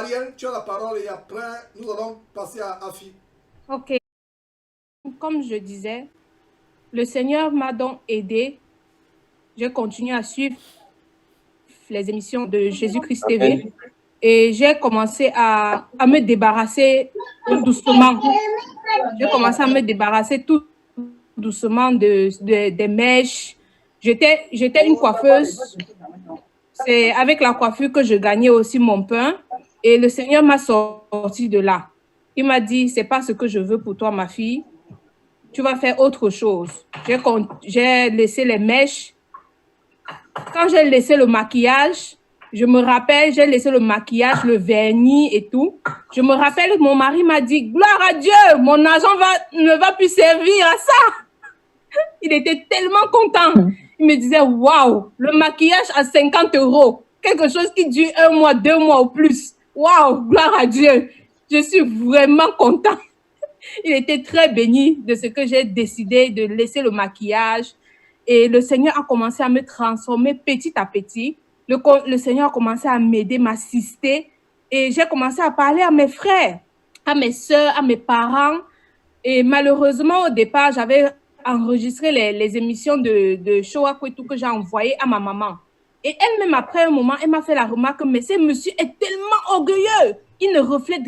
Marianne, tu as la parole et après, nous allons passer à Afi. Ok. Comme je disais, le Seigneur m'a donc aidé. J'ai continué à suivre les émissions de Jésus-Christ TV et j'ai commencé à me débarrasser tout doucement. J'ai commencé à me débarrasser tout doucement des mèches. J'étais une coiffeuse. C'est avec la coiffure que je gagnais aussi mon pain. Et le Seigneur m'a sorti de là. Il m'a dit, c'est pas ce que je veux pour toi, ma fille. Tu vas faire autre chose. J'ai laissé les mèches. Quand j'ai laissé le maquillage, je me rappelle, j'ai laissé le maquillage, le vernis et tout. Je me rappelle, mon mari m'a dit, gloire à Dieu, mon argent ne va plus servir à ça. Il était tellement content. Il me disait, waouh, le maquillage à 50 €. Quelque chose qui dure 1 mois, 2 mois ou plus. Waouh, gloire à Dieu. Je suis vraiment content. Il était très béni de ce que j'ai décidé de laisser le maquillage. Et le Seigneur a commencé à me transformer petit à petit. Le Seigneur a commencé à m'aider, m'assister. Et j'ai commencé à parler à mes frères, à mes soeurs, à mes parents. Et malheureusement, au départ, j'avais enregistré les émissions de Showa Kwetu que j'ai envoyées à ma maman. Et elle-même, après un moment, elle m'a fait la remarque, mais ce monsieur est tellement orgueilleux. Il ne reflète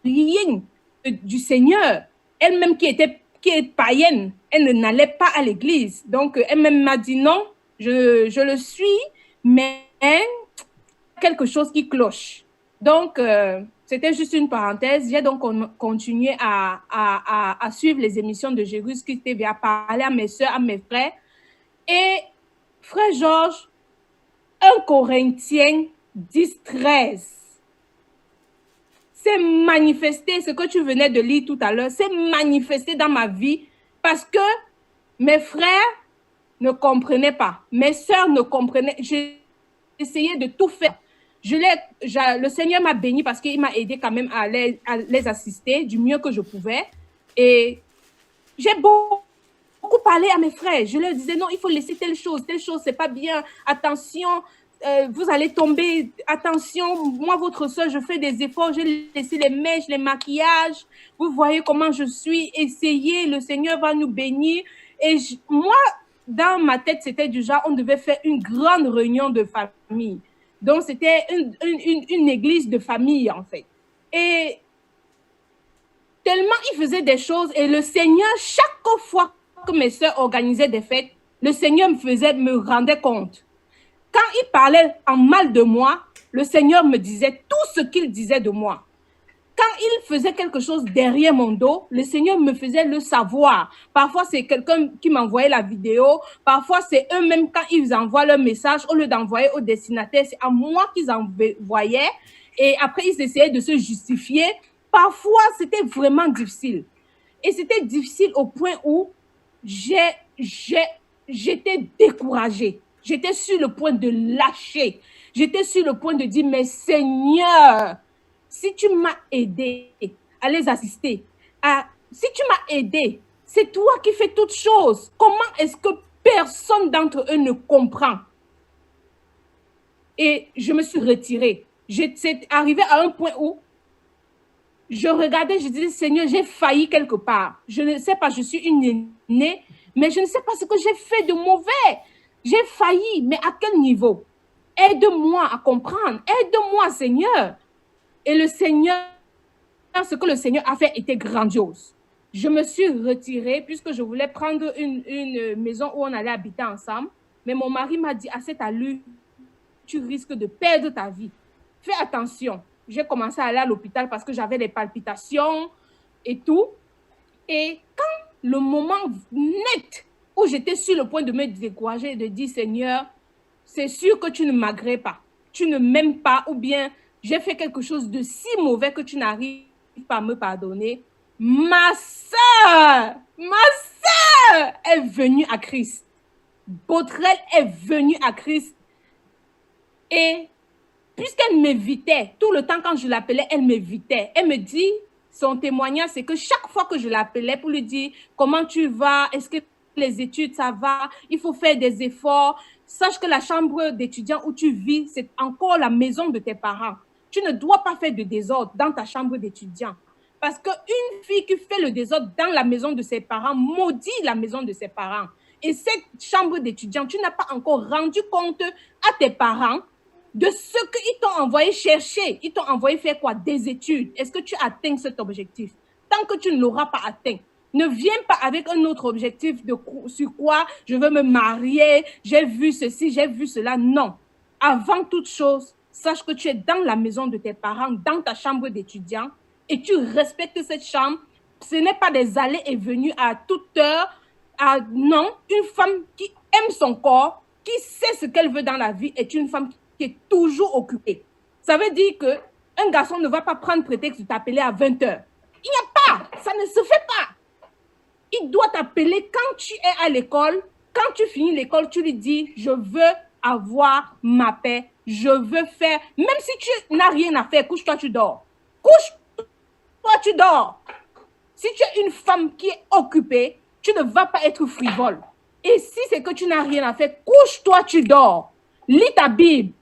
rien du Seigneur. Elle-même qui est païenne, elle n'allait pas à l'église. Donc, elle-même m'a dit non, je le suis, mais quelque chose qui cloche. Donc, c'était juste une parenthèse. J'ai donc continué à suivre les émissions de Jésus-Christ TV, à parler à mes soeurs, à mes frères. Et frère Georges, 1 Corinthiens 10-13, c'est manifesté, ce que tu venais de lire tout à l'heure, c'est manifesté dans ma vie parce que mes frères ne comprenaient pas, mes soeurs ne comprenaient. J'ai essayé de tout faire. Le Seigneur m'a béni parce qu'il m'a aidé quand même à les assister du mieux que je pouvais. Et j'ai beaucoup parlé à mes frères. Je leur disais non, il faut laisser telle chose, c'est pas bien. Attention, vous allez tomber. Attention, moi, votre soeur, je fais des efforts. J'ai laissé les mèches, les maquillages. Vous voyez comment je suis. Essayez, le Seigneur va nous bénir. Et moi, dans ma tête, c'était du genre, on devait faire une grande réunion de famille. Donc, c'était une église de famille, en fait. Et tellement il faisait des choses et le Seigneur, chaque fois que mes soeurs organisaient des fêtes, le Seigneur me rendait compte. Quand il parlait en mal de moi, le Seigneur me disait tout ce qu'il disait de moi. Quand il faisait quelque chose derrière mon dos, le Seigneur me faisait le savoir. Parfois, c'est quelqu'un qui m'envoyait la vidéo. Parfois, c'est eux-mêmes, quand ils envoient leur message, au lieu d'envoyer au destinataire, c'est à moi qu'ils envoyaient. Et après, ils essayaient de se justifier. Parfois, c'était vraiment difficile. Et c'était difficile au point où j'étais découragée. J'étais sur le point de lâcher. J'étais sur le point de dire, mais Seigneur, si tu m'as aidé à les assister, si tu m'as aidé, c'est toi qui fais toutes choses. Comment est-ce que personne d'entre eux ne comprend? Et je me suis retirée. C'est arrivé à un point où je regardais, je disais, Seigneur, j'ai failli quelque part. Je ne sais pas, je suis une aînée, mais je ne sais pas ce que j'ai fait de mauvais. J'ai failli, mais à quel niveau? Aide-moi à comprendre. Aide-moi, Seigneur. Et le Seigneur, ce que le Seigneur a fait était grandiose. Je me suis retirée puisque je voulais prendre une maison où on allait habiter ensemble. Mais mon mari m'a dit, à cette allure, tu risques de perdre ta vie. Fais attention. J'ai commencé à aller à l'hôpital parce que j'avais des palpitations et tout. Et quand le moment net où j'étais sur le point de me décourager et de dire, Seigneur, c'est sûr que tu ne m'agrées pas. Tu ne m'aimes pas ou bien j'ai fait quelque chose de si mauvais que tu n'arrives pas à me pardonner. Ma sœur est venue à Christ. Botrel est venue à Christ. Et puisqu'elle m'évitait, tout le temps quand je l'appelais, elle m'évitait. Elle me dit, son témoignage, c'est que chaque fois que je l'appelais pour lui dire comment tu vas, est-ce que les études, ça va, il faut faire des efforts. Sache que la chambre d'étudiant où tu vis, c'est encore la maison de tes parents. tu ne dois pas faire de désordre dans ta chambre d'étudiant. Parce qu'une fille qui fait le désordre dans la maison de ses parents maudit la maison de ses parents. Et cette chambre d'étudiant, tu n'as pas encore rendu compte à tes parents de ce qu'ils t'ont envoyé chercher. Ils t'ont envoyé faire quoi? Des études. Est-ce que tu atteins cet objectif? Tant que tu ne l'auras pas atteint, ne viens pas avec un autre objectif sur quoi je veux me marier, j'ai vu ceci, j'ai vu cela. Non. Avant toute chose, sache que tu es dans la maison de tes parents, dans ta chambre d'étudiant, et tu respectes cette chambre. Ce n'est pas des allées et venues à toute heure. Non, une femme qui aime son corps, qui sait ce qu'elle veut dans la vie, est une femme qui est toujours occupée. Ça veut dire qu'un garçon ne va pas prendre prétexte de t'appeler à 20 heures. Il n'y a pas, ça ne se fait pas. Il doit t'appeler quand tu es à l'école. Quand tu finis l'école, tu lui dis, je veux avoir ma paix. Je veux faire, même si tu n'as rien à faire, couche-toi, tu dors. Couche-toi, tu dors. Si tu es une femme qui est occupée, tu ne vas pas être frivole. Et si c'est que tu n'as rien à faire, couche-toi, tu dors. Lis ta Bible.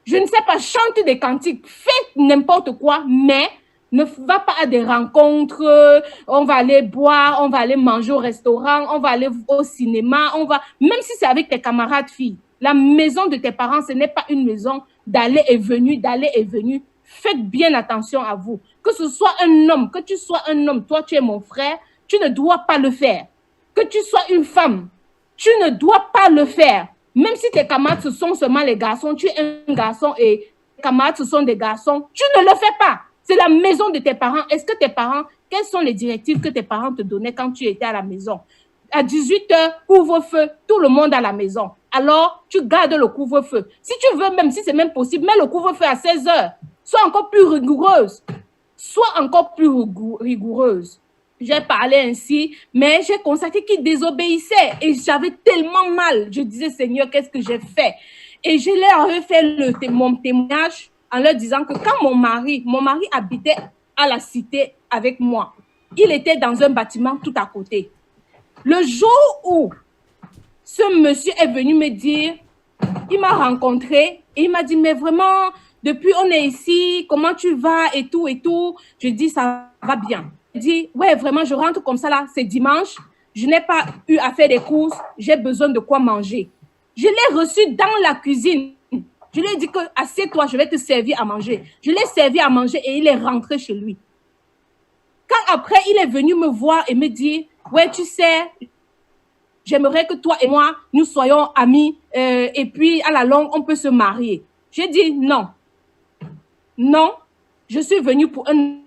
Je ne sais pas, chante des cantiques, fais n'importe quoi, mais ne va pas à des rencontres, on va aller boire, on va aller manger au restaurant, on va aller au cinéma, même si c'est avec tes camarades filles. La maison de tes parents, ce n'est pas une maison d'aller et venir, d'aller et venir. Faites bien attention à vous. Que ce soit un homme, que tu sois un homme, toi tu es mon frère, tu ne dois pas le faire. Que tu sois une femme, tu ne dois pas le faire. Même si tes camarades, ce sont seulement les garçons, tu es un garçon et tes camarades, ce sont des garçons, tu ne le fais pas. C'est la maison de tes parents. Est-ce que tes parents, quelles sont les directives que tes parents te donnaient quand tu étais à la maison? À 18 h, couvre-feu, tout le monde à la maison. Alors, tu gardes le couvre-feu. Si tu veux, même si c'est même possible, mets le couvre-feu à 16 h. Sois encore plus rigoureuse. Sois encore plus rigoureuse. J'ai parlé ainsi, mais j'ai constaté qu'il désobéissait et j'avais tellement mal. Je disais, Seigneur, qu'est-ce que j'ai fait? Et je leur ai fait mon témoignage en leur disant que quand mon mari habitait à la cité avec moi, il était dans un bâtiment tout à côté. Le jour où ce monsieur est venu me dire, il m'a rencontré et il m'a dit, mais vraiment, depuis on est ici, comment tu vas et tout et tout. Je dis, ça va bien. Il dit, ouais, vraiment, je rentre comme ça là, c'est dimanche, je n'ai pas eu à faire des courses, j'ai besoin de quoi manger. Je l'ai reçu dans la cuisine. Je lui ai dit que assieds-toi, je vais te servir à manger. Je l'ai servi à manger et il est rentré chez lui. Quand après, il est venu me voir et me dire, ouais, tu sais, j'aimerais que toi et moi, nous soyons amis et puis à la longue, on peut se marier. J'ai dit non. Non, je suis venue pour un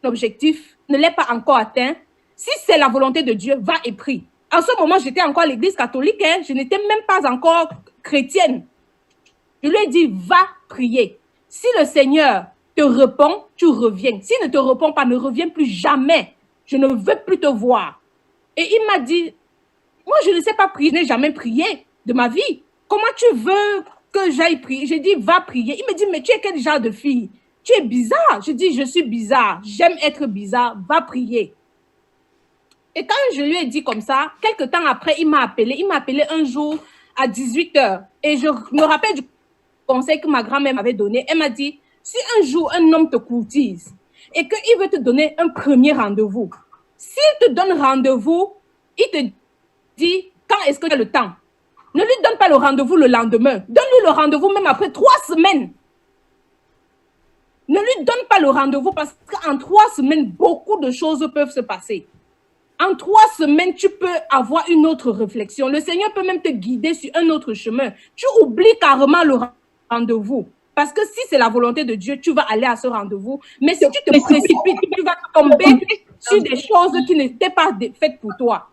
objectif, ne l'ai pas encore atteint. Si c'est la volonté de Dieu, va et prie. En ce moment, j'étais encore à l'église catholique, hein, je n'étais même pas encore chrétienne. Je lui ai dit, va prier. Si le Seigneur te répond, tu reviens. S'il ne te répond pas, ne reviens plus jamais. Je ne veux plus te voir. Et il m'a dit, moi, je ne sais pas prier, je n'ai jamais prié de ma vie. Comment tu veux que j'aille prier? J'ai dit, va prier. Il me dit, mais tu es quel genre de fille? Tu es bizarre. Je dis, je suis bizarre. J'aime être bizarre. Va prier. Et quand je lui ai dit comme ça, quelques temps après, il m'a appelé. Il m'a appelé un jour à 18 h. Et je me rappelle du conseil que ma grand-mère m'avait donné. Elle m'a dit, si un jour un homme te courtise et qu'il veut te donner un premier rendez-vous, s'il te donne rendez-vous, il te dit, quand est-ce que tu as le temps? Ne lui donne pas le rendez-vous le lendemain. Donne-lui le rendez-vous même après 3 semaines. Ne lui donne pas le rendez-vous parce qu'en 3 semaines, beaucoup de choses peuvent se passer. En 3 semaines, tu peux avoir une autre réflexion. Le Seigneur peut même te guider sur un autre chemin. Tu oublies carrément le rendez-vous. Parce que si c'est la volonté de Dieu, tu vas aller à ce rendez-vous. Mais si tu te précipites, tu vas tomber sur des choses qui n'étaient pas faites pour toi.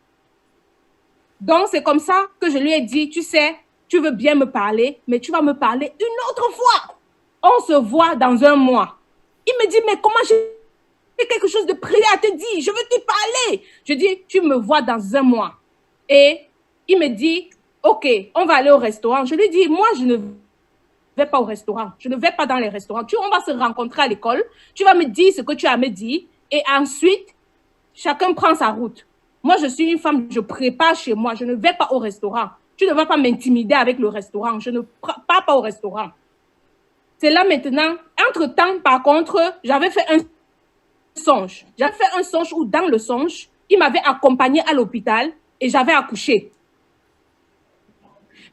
Donc, c'est comme ça que je lui ai dit, tu sais, tu veux bien me parler, mais tu vas me parler une autre fois. On se voit dans 1 mois. Il me dit, mais comment j'ai quelque chose de près à te dire, je veux te parler. Je dis, tu me vois dans 1 mois. Et il me dit, ok, on va aller au restaurant. Je lui dis, moi, je ne vais pas au restaurant. Je ne vais pas dans les restaurants. On va se rencontrer à l'école. Tu vas me dire ce que tu as à me dire. Et ensuite, chacun prend sa route. Moi, je suis une femme, je prépare chez moi. Je ne vais pas au restaurant. Tu ne vas pas m'intimider avec le restaurant. Je ne pars pas au restaurant. C'est là maintenant. Entre-temps, par contre, j'avais fait un songe. J'avais fait un songe où, dans le songe, il m'avait accompagné à l'hôpital et j'avais accouché.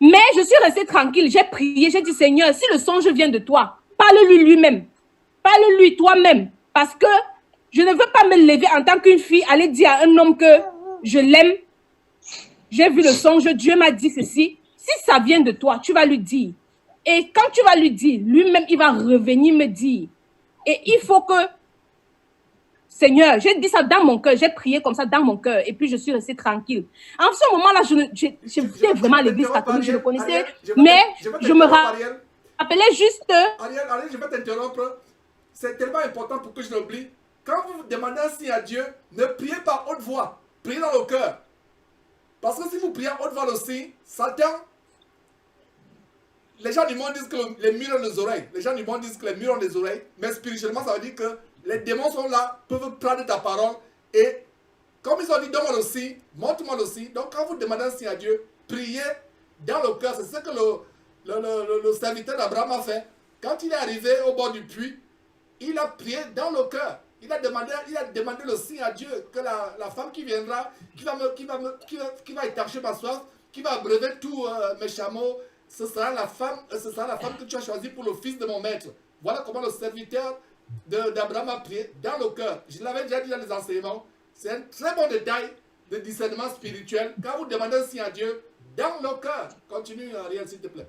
Mais je suis restée tranquille. J'ai prié, j'ai dit, Seigneur, si le songe vient de toi, parle-lui lui-même. Parle-lui toi-même. Parce que je ne veux pas me lever en tant qu'une fille, aller dire à un homme que je l'aime. J'ai vu le songe, Dieu m'a dit ceci. Si ça vient de toi, tu vas lui dire. Et quand tu vas lui dire, lui-même, il va revenir me dire. Et il faut que, Seigneur, j'ai dit ça dans mon cœur, j'ai prié comme ça dans mon cœur, et puis je suis restée tranquille. En ce moment-là, j'étais vraiment à l'église catholique, je le connaissais, mais je me rappelais juste... Ariel, je vais t'interrompre. C'est tellement important pour que je l'oublie. Quand vous demandez un signe à Dieu, ne priez pas haute voix, priez dans le cœur. Parce que si vous priez en haute voix aussi, Satan, les gens du monde disent que les murs ont les oreilles. Les gens du monde disent que les murs ont les oreilles. Mais spirituellement, ça veut dire que les démons sont là, peuvent prendre ta parole. Et comme ils ont dit, donne-moi aussi, montre-moi aussi. Donc quand vous demandez un signe à Dieu, priez dans le cœur. C'est ce que le serviteur d'Abraham a fait. Quand il est arrivé au bord du puits, il a prié dans le cœur. Il a demandé le signe à Dieu que la femme qui viendra, qui va étancher ma soif, qui va abreuver tous mes chameaux, ce sera la femme que tu as choisie pour le fils de mon maître. Voilà comment le serviteur d'Abraham a prié dans le cœur. Je l'avais déjà dit dans les enseignements. C'est un très bon détail de discernement spirituel. Quand vous demandez un signe à Dieu, dans le cœur. Continue, Ariel, s'il te plaît.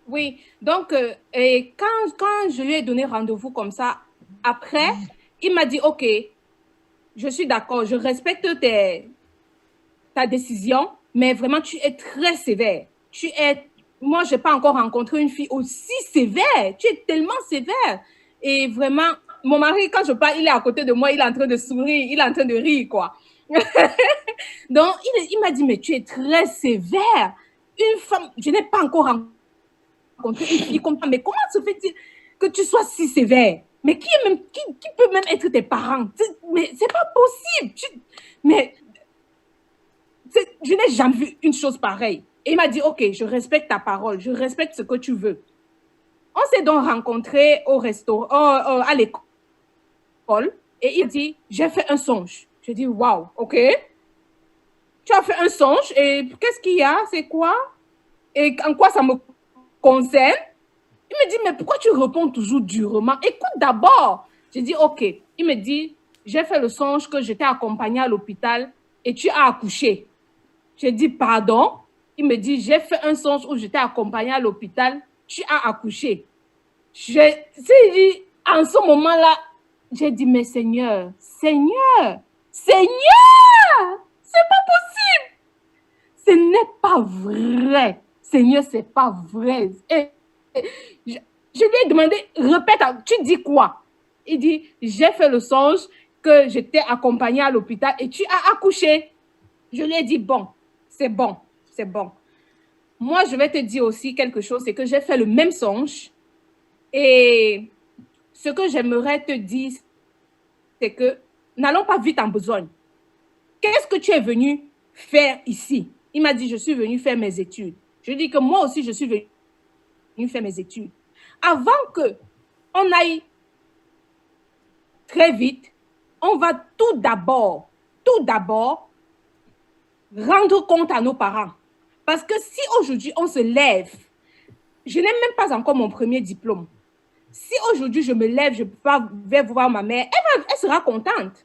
Oui, donc, et quand je lui ai donné rendez-vous comme ça, après, il m'a dit, OK, je suis d'accord, je respecte ta décision, mais vraiment, tu es très sévère. Moi, je n'ai pas encore rencontré une fille aussi sévère. Tu es tellement sévère. Et vraiment, mon mari, quand je parle, il est à côté de moi, il est en train de sourire, il est en train de rire, quoi. Donc, il m'a dit, mais tu es très sévère. Une femme, je n'ai pas encore rencontré une fille comme ça, mais comment se fait-il que tu sois si sévère? Mais qui peut même être tes parents? Mais c'est pas possible. Je n'ai jamais vu une chose pareille. Et il m'a dit, OK, je respecte ta parole, je respecte ce que tu veux. On s'est donc rencontrés au restaurant, à l'école, et il dit, j'ai fait un songe. Je dis, waouh, OK. Tu as fait un songe, et qu'est-ce qu'il y a? C'est quoi? Et en quoi ça me concerne? Il me dit, mais pourquoi tu réponds toujours durement? Écoute d'abord. J'ai dit, OK. Il me dit, j'ai fait le songe que je t'ai accompagné à l'hôpital et tu as accouché. J'ai dit, pardon. Il me dit, j'ai fait un songe où je t'ai accompagné à l'hôpital, tu as accouché. En ce moment-là, j'ai dit, mais Seigneur, c'est pas possible. Ce n'est pas vrai. Seigneur, c'est pas vrai. Et je lui ai demandé, répète, tu dis quoi? Il dit, j'ai fait le songe que je t'ai accompagné à l'hôpital et tu as accouché. Je lui ai dit, bon, c'est bon. Moi, je vais te dire aussi quelque chose, c'est que j'ai fait le même songe. Et ce que j'aimerais te dire, c'est que n'allons pas vite en besogne. Qu'est-ce que tu es venu faire ici? Il m'a dit, je suis venu faire mes études. Je lui ai dit que moi aussi, je suis venu faire mes études. Avant qu'on aille très vite, on va tout d'abord, rendre compte à nos parents. Parce que si aujourd'hui on se lève, je n'ai même pas encore mon premier diplôme. Si aujourd'hui je me lève, je vais voir ma mère, elle sera contente.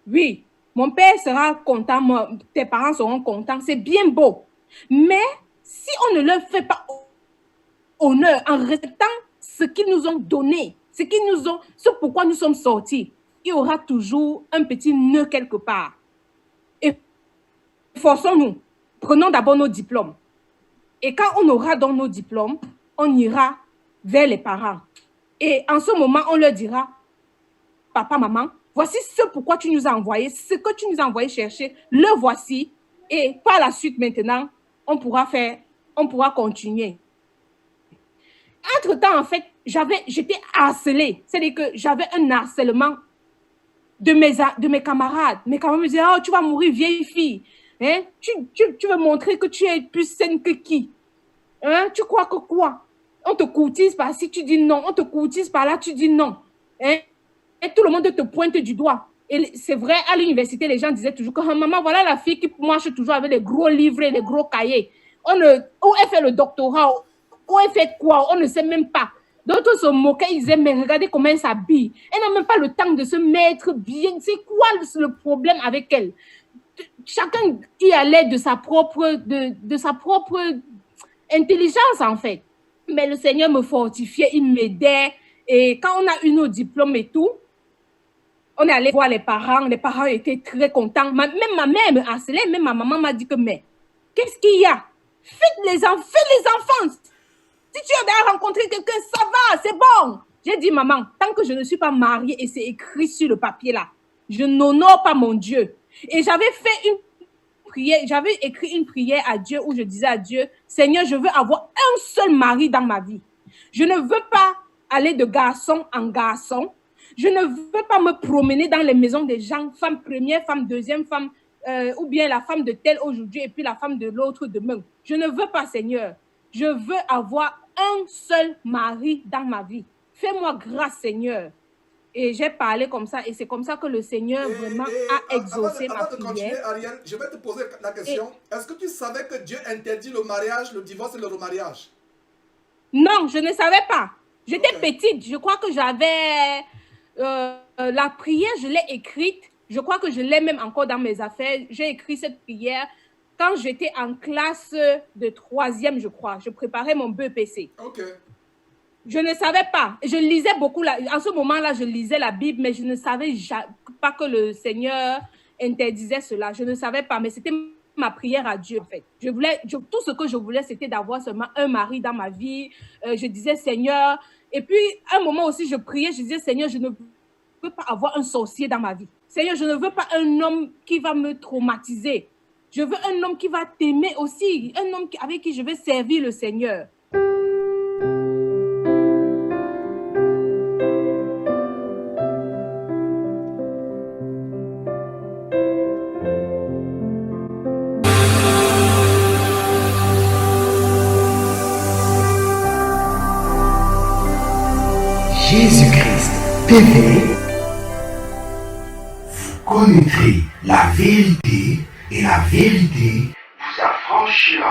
Oui, mon père sera content, tes parents seront contents, c'est bien beau. Mais si on ne leur fait pas honneur en respectant ce qu'ils nous ont donné, ce pourquoi nous sommes sortis, il y aura toujours un petit nœud quelque part. Et forçons-nous, prenons d'abord nos diplômes. Et quand on aura dans nos diplômes, on ira vers les parents. Et en ce moment, on leur dira, papa, maman, voici ce pourquoi tu nous as envoyé, ce que tu nous as envoyé chercher, le voici. Et par la suite, maintenant, on pourra continuer. Entre-temps, en fait, j'étais harcelée. C'est-à-dire que j'avais un harcèlement de mes camarades. Mes camarades me disaient, oh, tu vas mourir, vieille fille. Hein? Tu veux montrer que tu es plus saine que qui? Hein? Tu crois que quoi? On te courtise par-ci, tu dis non. On te courtise par-là, tu dis non. Hein? Et tout le monde te pointe du doigt. Et c'est vrai, à l'université, les gens disaient toujours que maman, voilà la fille qui marche toujours avec les gros livres et les gros cahiers. Où elle fait le doctorat, où elle fait quoi, on ne sait même pas. D'autres se moquaient, ils disaient, mais regardez comment elle s'habille. Elle n'a même pas le temps de se mettre bien. C'est quoi le problème avec elle? Chacun y allait de sa propre intelligence, en fait. Mais le Seigneur me fortifiait, il m'aidait. Et quand on a eu nos diplômes et tout, on est allé voir les parents étaient très contents. Même ma mère me harcelait, même ma maman m'a dit que, mais qu'est-ce qu'il y a? Faites les enfants. Si tu as déjà rencontré quelqu'un, ça va, c'est bon. J'ai dit, maman, tant que je ne suis pas mariée et c'est écrit sur le papier là, je n'honore pas mon Dieu. Et j'avais fait une prière, j'avais écrit une prière à Dieu où je disais à Dieu, Seigneur, je veux avoir un seul mari dans ma vie. Je ne veux pas aller de garçon en garçon. Je ne veux pas me promener dans les maisons des gens, femme première, femme deuxième, femme, ou bien la femme de tel aujourd'hui et puis la femme de l'autre demain. Je ne veux pas, Seigneur. Je veux avoir un seul mari dans ma vie. Fais-moi grâce, Seigneur. Et j'ai parlé comme ça, et c'est comme ça que le Seigneur vraiment a exaucé ma prière. Avant de continuer, Ariel, je vais te poser la question. Est-ce que tu savais que Dieu interdit le mariage, le divorce et le remariage? Non, je ne savais pas. J'étais petite. Je crois que j'avais... la prière, je l'ai écrite. Je crois que je l'ai même encore dans mes affaires. J'ai écrit cette prière quand j'étais en classe de 3e, je crois. Je préparais mon BEPC. Ok. Je ne savais pas. Je lisais beaucoup. En ce moment-là, je lisais la Bible, mais je ne savais pas que le Seigneur interdisait cela. Je ne savais pas, mais c'était ma prière à Dieu, en fait. Tout ce que je voulais, c'était d'avoir seulement un mari dans ma vie. Je disais, Seigneur... Et puis, à un moment aussi, je priais, je disais, Seigneur, je ne veux pas avoir un sorcier dans ma vie. Seigneur, je ne veux pas un homme qui va me traumatiser. Je veux un homme qui va t'aimer aussi, un homme avec qui je vais servir le Seigneur. Jésus-Christ TV, vous connaîtrez la vérité et la vérité vous affranchira.